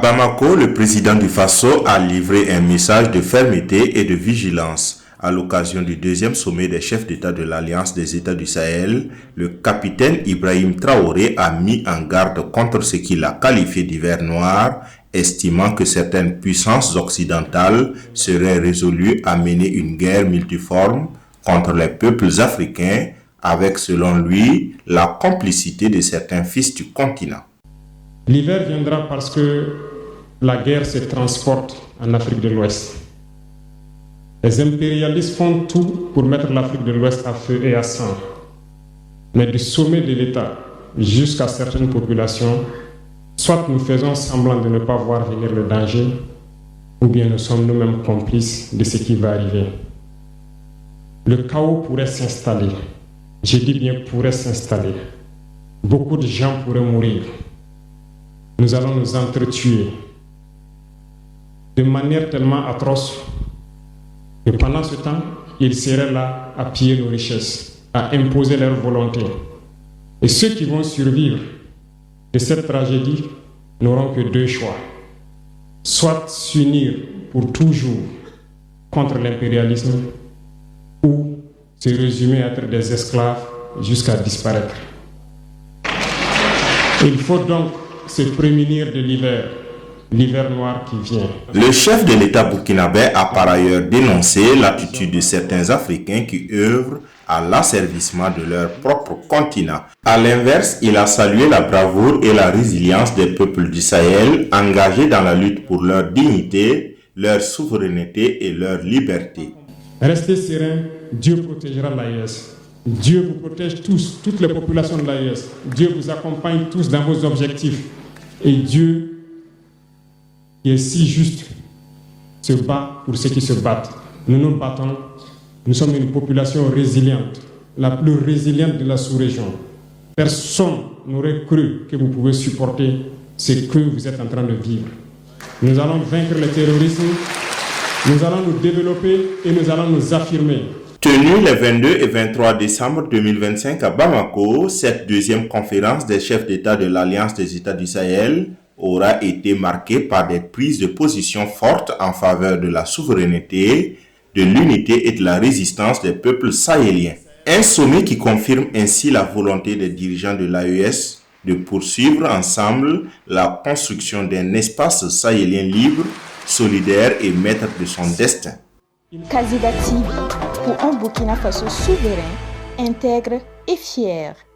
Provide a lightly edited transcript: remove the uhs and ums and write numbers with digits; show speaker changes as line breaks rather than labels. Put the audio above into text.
Bamako, le président du Faso a livré un message de fermeté et de vigilance. À l'occasion du deuxième sommet des chefs d'État de l'Alliance des États du Sahel, le capitaine Ibrahim Traoré a mis en garde contre ce qu'il a qualifié d'hiver noir, estimant que certaines puissances occidentales seraient résolues à mener une guerre multiforme contre les peuples africains, avec, selon lui, la complicité de certains fils du continent.
L'hiver viendra parce que la guerre se transporte en Afrique de l'Ouest. Les impérialistes font tout pour mettre l'Afrique de l'Ouest à feu et à sang. Mais du sommet de l'État jusqu'à certaines populations, soit nous faisons semblant de ne pas voir venir le danger, ou bien nous sommes nous-mêmes complices de ce qui va arriver. Le chaos pourrait s'installer. Je dis bien pourrait s'installer. Beaucoup de gens pourraient mourir. Nous allons nous entretuer de manière tellement atroce que pendant ce temps, ils seraient là à piller nos richesses, à imposer leur volonté. Et ceux qui vont survivre de cette tragédie n'auront que deux choix. Soit s'unir pour toujours contre l'impérialisme ou se résumer à être des esclaves jusqu'à disparaître. Il faut donc se prémunir de l'hiver noir qui vient.
Le chef de l'État burkinabé a par ailleurs dénoncé l'attitude de certains Africains qui œuvrent à l'asservissement de leur propre continent. À l'inverse, il a salué la bravoure et la résilience des peuples du Sahel engagés dans la lutte pour leur dignité, leur souveraineté et leur liberté.
Restez sereins, Dieu protégera l'AES. Dieu vous protège tous, toutes les populations de l'AES. Dieu vous accompagne tous dans vos objectifs. Et Dieu, qui est si juste, se bat pour ceux qui se battent. Nous nous battons. Nous sommes une population résiliente, la plus résiliente de la sous-région. Personne n'aurait cru que vous pouvez supporter ce que vous êtes en train de vivre. Nous allons vaincre le terrorisme, nous allons nous développer et nous allons nous affirmer.
Tenue les 22 et 23 décembre 2025 à Bamako, cette deuxième conférence des chefs d'État de l'Alliance des États du Sahel aura été marquée par des prises de position fortes en faveur de la souveraineté, de l'unité et de la résistance des peuples sahéliens. Un sommet qui confirme ainsi la volonté des dirigeants de l'AES de poursuivre ensemble la construction d'un espace sahélien libre, solidaire et maître de son destin.
Kaziba TV pour un Burkina Faso souverain, intègre et fier.